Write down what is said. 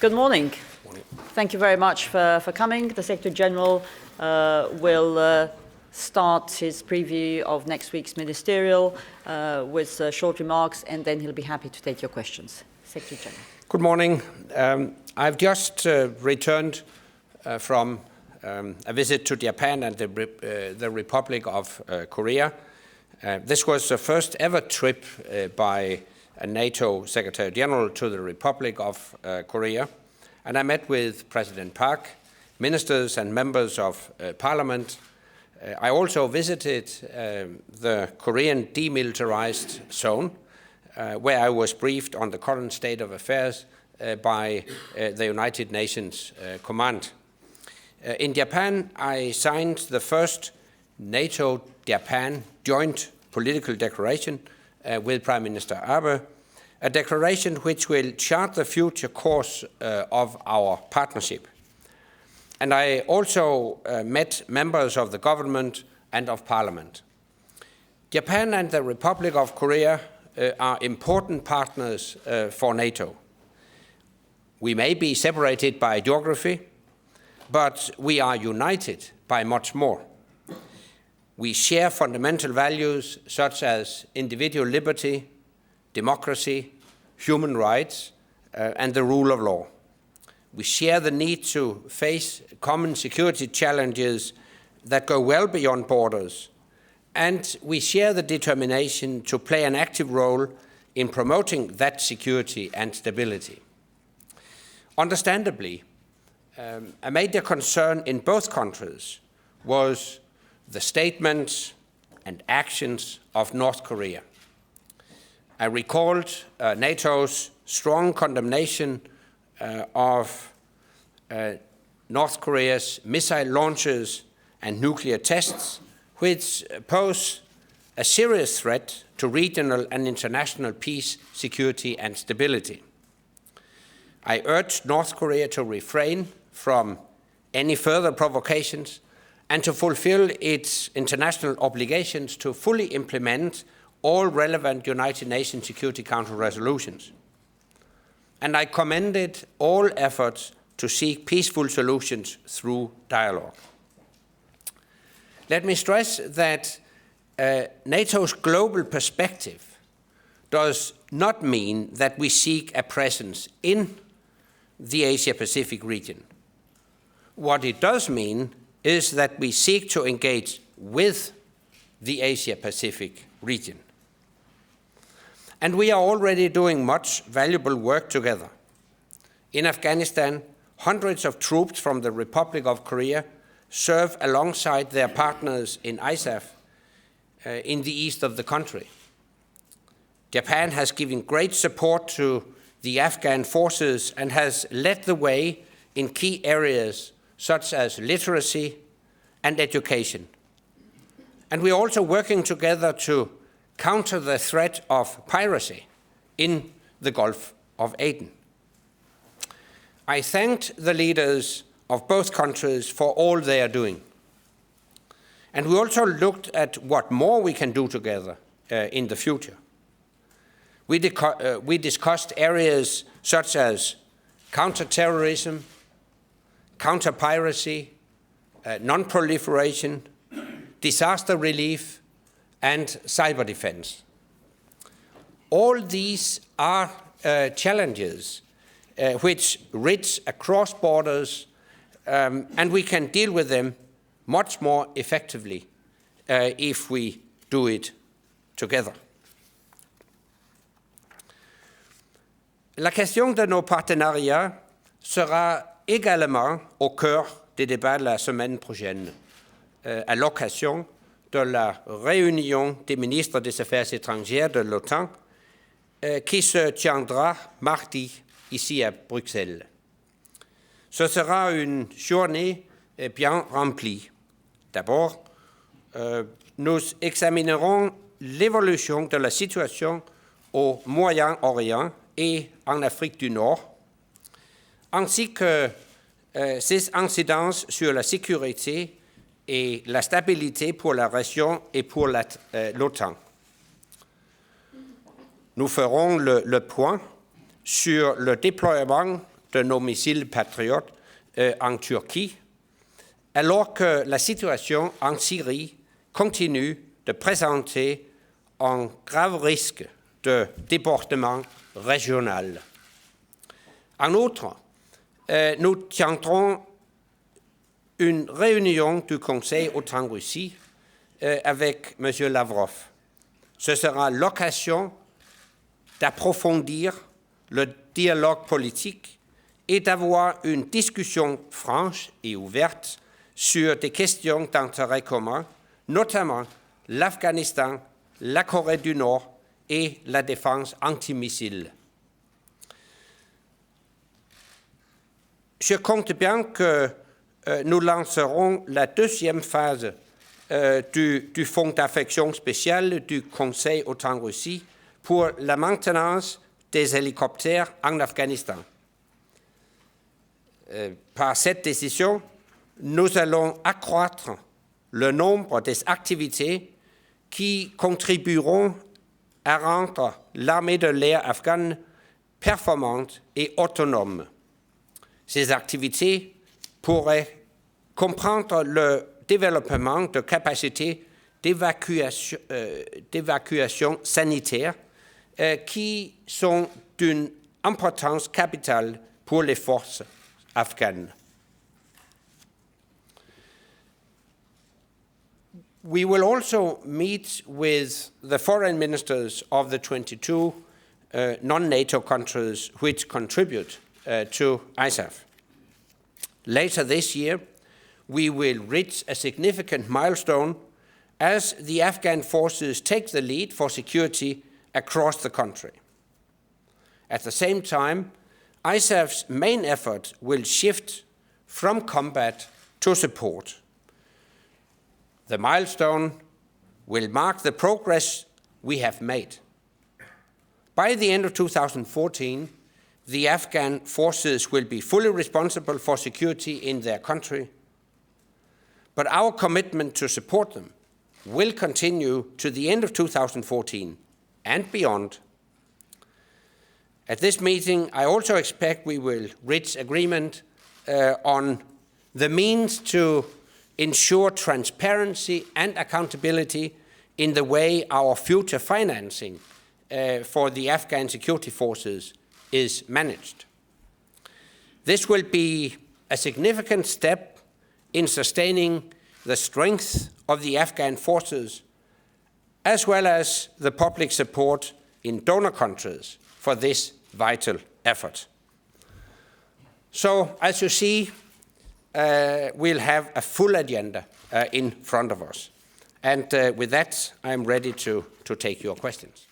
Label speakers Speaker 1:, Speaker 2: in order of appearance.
Speaker 1: Good morning. Thank you very much for coming. The Secretary General will start his preview of next week's ministerial with short remarks, and then he'll be happy to take your questions. Secretary General.
Speaker 2: Good morning. I've just returned from a visit to Japan and the Republic of Korea. This was the first ever trip by a NATO Secretary General to the Republic of Korea. And I met with President Park, ministers and members of Parliament. I also visited the Korean demilitarized zone, where I was briefed on the current state of affairs by the United Nations Command. In Japan, I signed the first NATO-Japan joint political declaration with Prime Minister Abe, a declaration which will chart the future course of our partnership. And I also met members of the government and of Parliament. Japan and the Republic of Korea are important partners for NATO. We may be separated by geography, but we are united by much more. We share fundamental values such as individual liberty, democracy, human rights, and the rule of law. We share the need to face common security challenges that go well beyond borders, and we share the determination to play an active role in promoting that security and stability. Understandably, a major concern in both countries was the statements and actions of North Korea. I recalled NATO's strong condemnation of North Korea's missile launches and nuclear tests, which pose a serious threat to regional and international peace, security, and stability. I urged North Korea to refrain from any further provocations and to fulfill its international obligations to fully implement all relevant United Nations Security Council resolutions. And I commended all efforts to seek peaceful solutions through dialogue. Let me stress that NATO's global perspective does not mean that we seek a presence in the Asia-Pacific region. What it does mean is that we seek to engage with the Asia-Pacific region. And we are already doing much valuable work together. In Afghanistan, hundreds of troops from the Republic of Korea serve alongside their partners in ISAF in the east of the country. Japan has given great support to the Afghan forces and has led the way in key areas such as literacy and education. And we are also working together to counter the threat of piracy in the Gulf of Aden. I thanked the leaders of both countries for all they are doing. And we also looked at what more we can do together in the future. We discussed areas such as counterterrorism, counter-piracy, non-proliferation, disaster relief, and cyber defense. All these are challenges which reach across borders, and we can deal with them much more effectively if we do it together. La question de nos partenariats sera également au cœur des débats de la semaine prochaine, à l'occasion de la réunion des ministres des Affaires étrangères de l'OTAN qui se tiendra mardi ici à Bruxelles. Ce sera une journée bien remplie. D'abord, nous examinerons l'évolution de la situation au Moyen-Orient et en Afrique du Nord, ainsi que ses incidences sur la sécurité et la stabilité pour la région et pour l'OTAN. Nous ferons le point sur le déploiement de nos missiles patriotes en Turquie, alors que la situation en Syrie continue de présenter un grave risque de débordement régional. En outre, nous tiendrons une réunion du Conseil OTAN-Russie avec M. Lavrov. Ce sera l'occasion d'approfondir le dialogue politique et d'avoir une discussion franche et ouverte sur des questions d'intérêt commun, notamment l'Afghanistan, la Corée du Nord et la défense antimissile. Je compte bien que nous lancerons la deuxième phase du Fonds d'affection spéciale du Conseil OTAN-Russie pour la maintenance des hélicoptères en Afghanistan. Par cette décision, nous allons accroître le nombre des activités qui contribueront à rendre l'armée de l'air afghane performante et autonome. Ces activités pourraient comprendre le développement de capacités d'évacuation sanitaire qui sont d'une importance capitale pour les forces afghanes. We will also meet with the foreign ministers of the 22 non-NATO countries which contribute to ISAF. Later this year, we will reach a significant milestone as the Afghan forces take the lead for security across the country. At the same time, ISAF's main effort will shift from combat to support. The milestone will mark the progress we have made. By the end of 2014, the Afghan forces will be fully responsible for security in their country, but our commitment to support them will continue to the end of 2014 and beyond. At this meeting, I also expect we will reach agreement on the means to ensure transparency and accountability in the way our future financing for the Afghan security forces is managed. This will be a significant step in sustaining the strength of the Afghan forces, as well as the public support in donor countries for this vital effort. So, as you see, we'll have a full agenda in front of us. And with that, I'm ready to take your questions.